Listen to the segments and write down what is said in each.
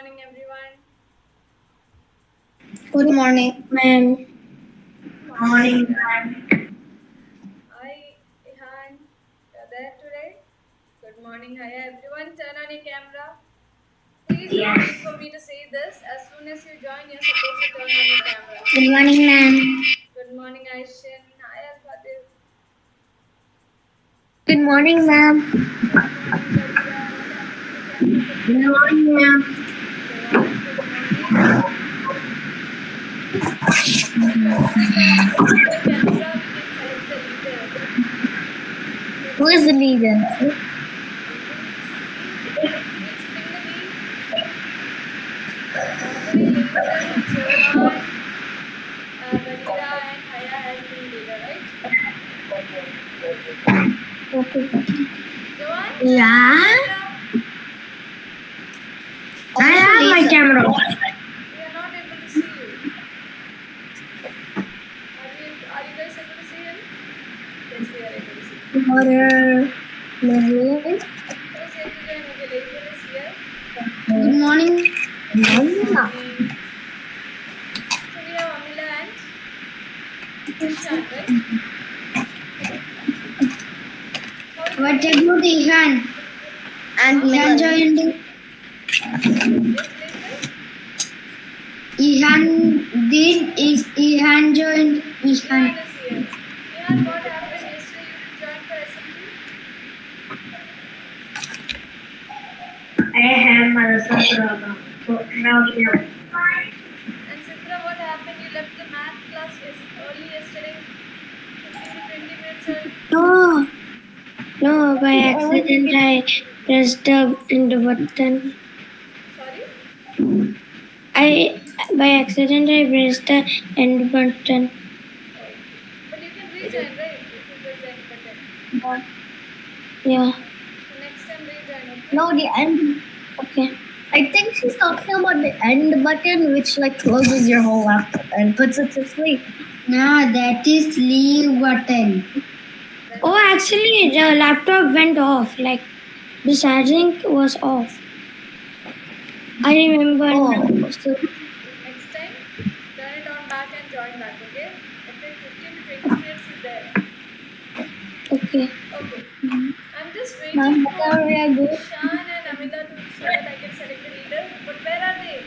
morning, everyone. Good morning, ma'am. Morning, ma'am. Hi, Ihan. You're there today? Good morning. Hi, everyone. Turn on your camera. Please don't wait for me to say this. As soon as you join, you're supposed to turn on your camera. Good morning, ma'am. Good morning, Aishin. Hi, Al-Fatih. Good morning, ma'am. Good morning, Barira. What happened to the camera for Good today? morning, ma'am. Jawan, good morning. So once I turn on the camera, we can select the leader. Who Let's is see. the leader? I don't see. We'll spin the wheel. Normally, later, Jovan, Barira, and Haya has been leader, right? Okay. Jovan, turn on your Yeah. camera. I have my camera. We are not able to see you. Are you guys able to see him? Yes, we are able to see. Water. Who is yet to join? Okay, Laser is here. Good morning. Good morning. So we have Amila and Ishan, right? How is What it? about Ihan? And Ihan joined. Yes, Laser? Ihan is Ihan joined. Ihan Ihan. is here. Ihan, what happened yesterday? You didn't join for assembly? I have my program. So now here. And Sitra, what happened? You left the math class early yesterday? 15 to 20 minutes early? No. No, by accident I pressed the end button. Sorry? By accident I pressed the end button. Okay. But you can rejoin, right? If you press the end button. Yeah. So next time rejoin, okay? No, the end. Okay. I think she's talking about the end button, which like closes your whole laptop and puts it to sleep. No, that is leave button. Then Oh, actually, the laptop went off. Like the charging was off. I remember. Now. So, next time, turn it on back and join back, okay? I think 15 to 20 minutes is there. okay. Okay. I'm just Now, waiting for where we are going? Ishan and Amila to so that I can select the leader. But where are they?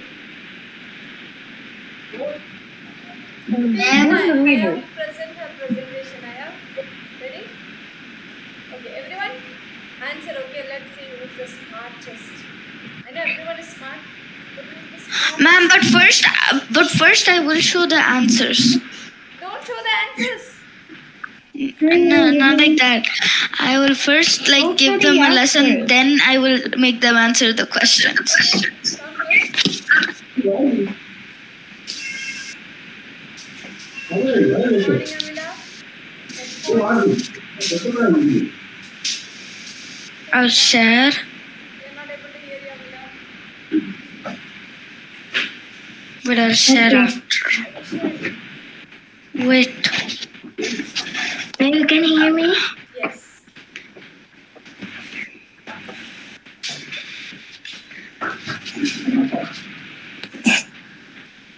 Aya will present her presentation. Aya, ready? Okay, everyone, answer. Okay, let's see who's the smartest. I know everyone is smart, but who's the smartest? Ma'am, but first I will show the answers. Don't show the answers. No, not like that. I will first like give them a lesson, then I will make them answer the questions. Sound good? Good morning, Amila. Headphones. I'll share. We are not able to hear you, Amila. But I'll share after. Share. Wait. Now you can hear me? Yes.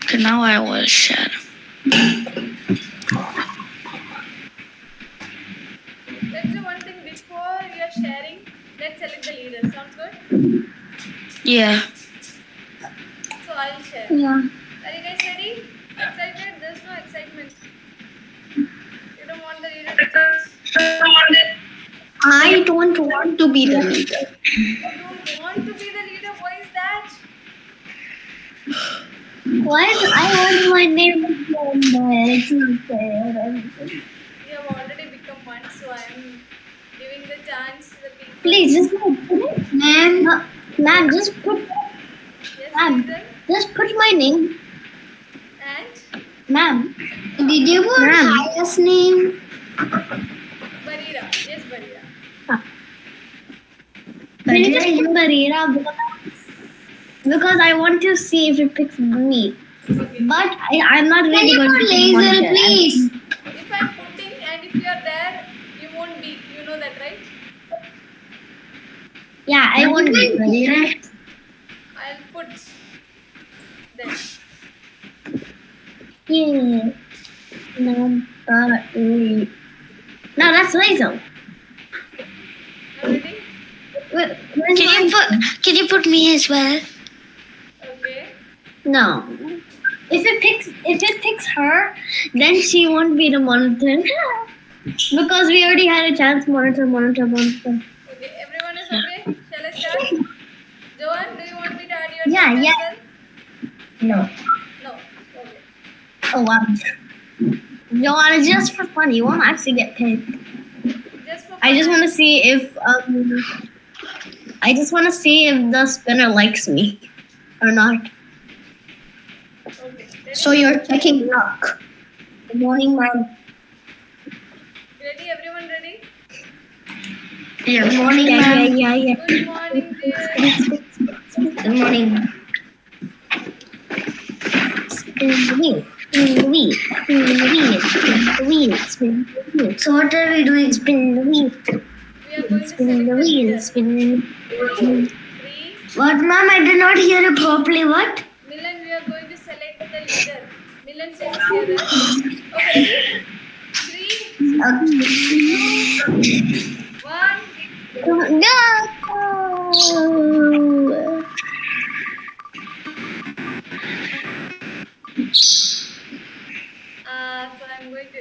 Okay, now I will share. Let's do one thing before we are sharing. Let's select the leader. Sounds good? Yeah. So I'll share. Yeah. Are you guys ready? Excited? There's no excitement. You don't want the leader to change? I don't want to be the leader. You don't want to be the leader? Why is that? What? I want my name to be on the We have already become one, so I'm giving the chance to the people. Please, just ma'am, just put Yes, ma'am, leader. just put my name. And Ma'am, did you put highest name? Barira. Yes, Barira. Can you just put Barira because I want to see if it picks me. Okay. But I'm not really going to laser, please. If I'm putting and if you're there, you won't be. You know that, right? Yeah, I won't be. I'll put Yeah. Number 8. No, that's Lazo. Now ready? Can you put me as well? Okay. No. If it picks her, then she won't be the monitor. Because we already had a chance monitor. Okay. Everyone is okay? Shall I start? Joanne, do you want me to add your Yeah, name yeah. as well? No. No. Okay. Oh wow. Joanna, just for fun. You won't actually get paid. Just for fun. I just want to see if the spinner likes me or not. Okay. Ready? So you're checking luck. Good morning, ma'am. Ready? Everyone ready? Good morning, ma'am. Yeah. Good morning, dear. Good morning. Spin the wheel. So what are we doing? Spin the wheel. We are going to Spin select the the wheel. leader. Spin. 3. What, ma'am? I did not hear it properly. What? Milan, we are going to select the leader. Milan, say this together. Okay, ready? 3, 2, 1. Go! So I'm going to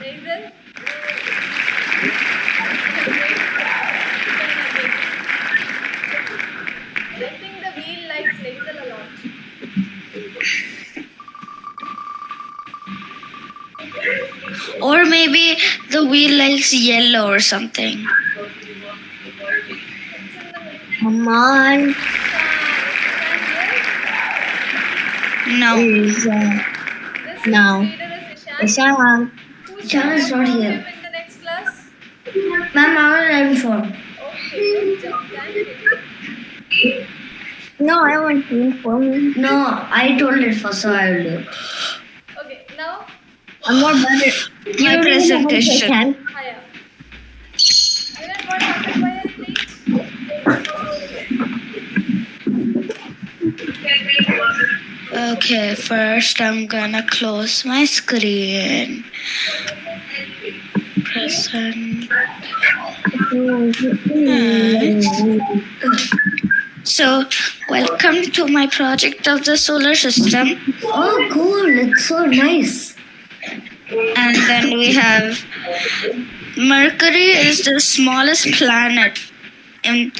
Hazel. I'm going to spin again. I think the wheel likes Hazel a lot. Or maybe the wheel likes yellow or something. It's in the middle. Come on. Is Ishan here? No. This No. is leader is Ishan. Ishan. Who's Ishan going is to not form here. him in the next class? Ma'am, I will inform. Okay, good job. Thank you, dear. No, I want to inform. No, I told it first, so I will do it. Okay, now I'm more better. My presentation. Haya. Milan, what happened? Why are you late? Okay, first I'm gonna close my screen. Present. So, welcome to my project of the solar system. Oh, cool! It's so nice. And then we have Mercury is the smallest planet in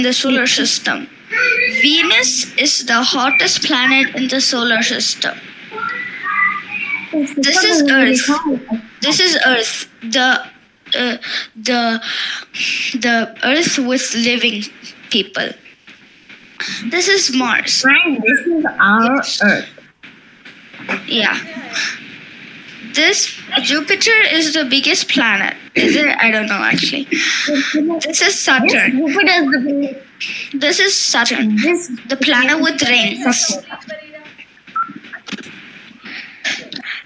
the solar system. Venus is the hottest planet in the solar system. This is Earth. This is Earth. The Earth with living people. This is Mars. And this is our Earth. Yeah. This Jupiter is the biggest planet. Is it? I don't know actually. This is Saturn. This is Saturn. The planet with rings.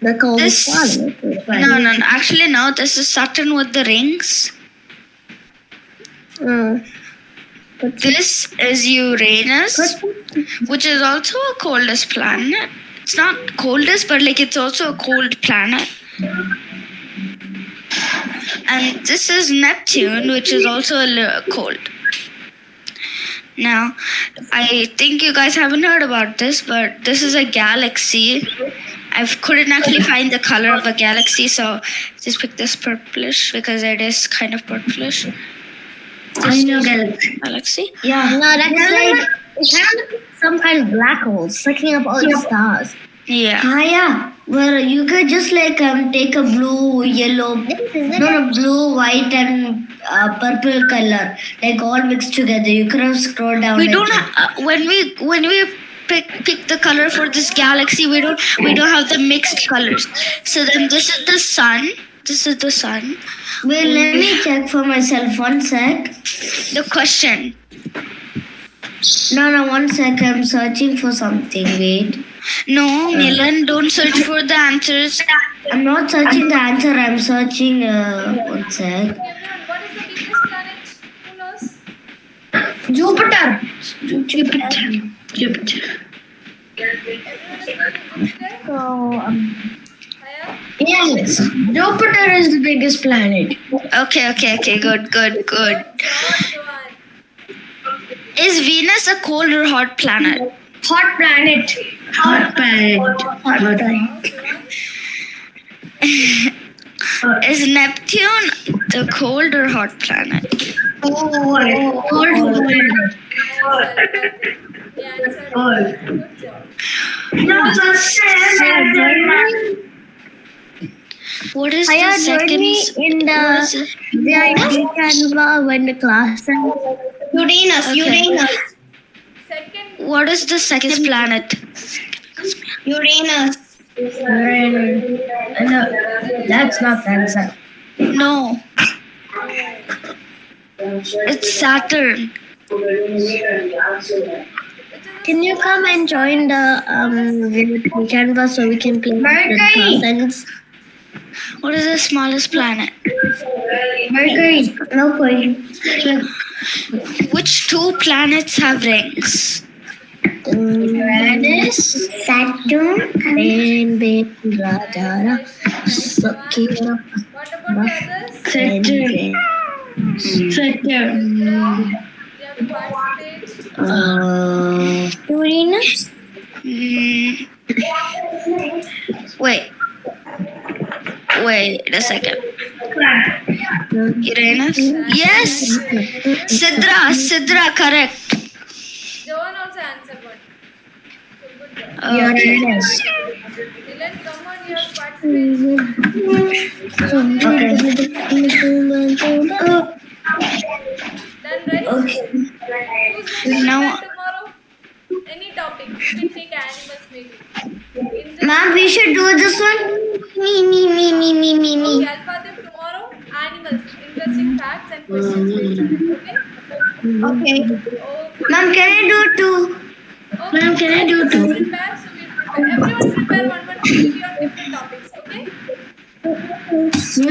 This, no. Actually, no. This is Saturn with the rings. This is Uranus, which is also a coldest planet. It's not coldest, but like it's also a cold planet. And this is Neptune, which is also a little cold. Now, I think you guys haven't heard about this, but this is a galaxy. I couldn't actually find the color of a galaxy, so just pick this purplish because it is kind of purplish. I know galaxy. Yeah. No, that's like it's kind of some kind of black hole sucking up all the stars. Yeah. Yeah. Well, you could just like take a blue, yellow, blue, white, and purple color, like all mixed together. You could have scrolled down. We don't when we pick the color for this galaxy, we don't have the mixed colors. So then this is the sun. This is the sun. Wait, let me check for myself. 1 sec. The question. No, 1 sec. I'm searching for something. Wait. No, Milan, don't search for the answers. I'm not searching the answer. I'm searching. 1 sec. Okay, everyone, what is the biggest planet? Who knows? Jupiter. Everyone is making good today? So, Haya? yes, Jupiter is the biggest planet. Okay. Good. Good job, Johan. Is Venus a cold or hot planet? Hot planet. Hot planet. Hot Wow, planet. Johan. Is Neptune the cold or hot planet? Cold. Nice, Alpati. He answered well. Good job. What is Aya, the join second? me in What the is it? VIP Canva when the class starts. Uranus. Okay. Second, What is the second planet? Uranus. No, that's not the answer. No, no. it's Saturn. Can you come and join the VIP Canva so we can play with the class? What is the smallest planet? Mercury. Mercury. Which two planets have rings? Uranus, Saturn, and Bethradara. Nice, Johan. What about the others? Saturn. Rudra, you have to participate. Uranus. Mm, wait a second. Uranus? Yes! Sidra, correct. Johan also answered one. So good job. Uranus. Dylan, come on, you have to participate. Done, right? Who's going to Now, prepare tomorrow? Any topic. You can take animals maybe. Ma'am, we should do this one. Me. Okay, Alphatim tomorrow. Animals. Interesting facts and questions based on it. Okay? Okay. Okay. Ma'am, can I do two? Okay. Ma'am, can I do Let's two? prepare. So we'll prepare. Everyone prepare one video on different topics. Okay?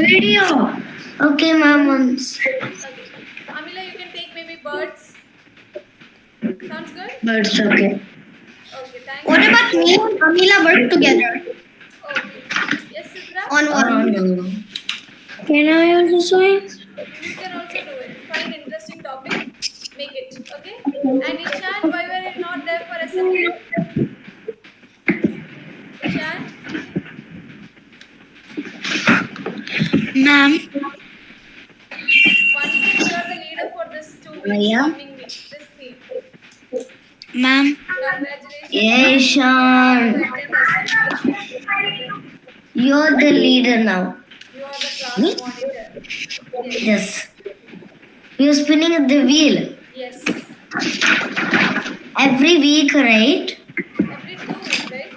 Video. Okay, ma'am. Okay. Amila, you can take maybe birds. Sounds good? Birds, okay. Okay, thank What you. about me and Amila work together Okay. Yes, Sidra? on one? Can I also join? You can also do it. Find interesting topic. Make it. Okay? And Ishan, why were you not there for assembly? Ishan? ma'am, One thing, you are the leader for this 2 weeks Yeah. coming week. This theme. ma'am, Congratulations. Yes, Sean. You attend assembly. You're the leader now. You are the class Me? monitor. Yes. Yes. You're spinning at the wheel Yes. every week, right? Every 2 weeks, right?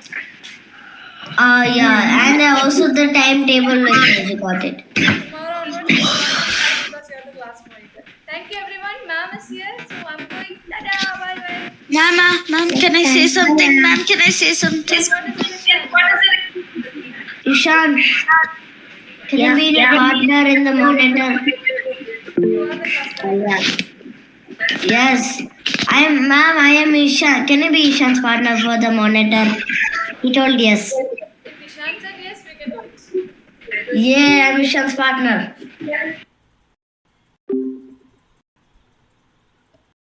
Yeah. And also the timetable, like, you got it. Tomorrow onwards, you will join the class because you are the class monitor. Thank you, everyone. Ma'am is here, so I'm going. Tada! Bye bye. ma'am, can I say something? Ma'am, can I say something? What is it, Ishan? Ishan, can you be the partner in the monitor? You are the class monitor. Yes. I am Ishan. Can you be Ishan's partner for the monitor? He told yes. If Ishan said yes, we can do it. Yeah, I'm Ishan's partner.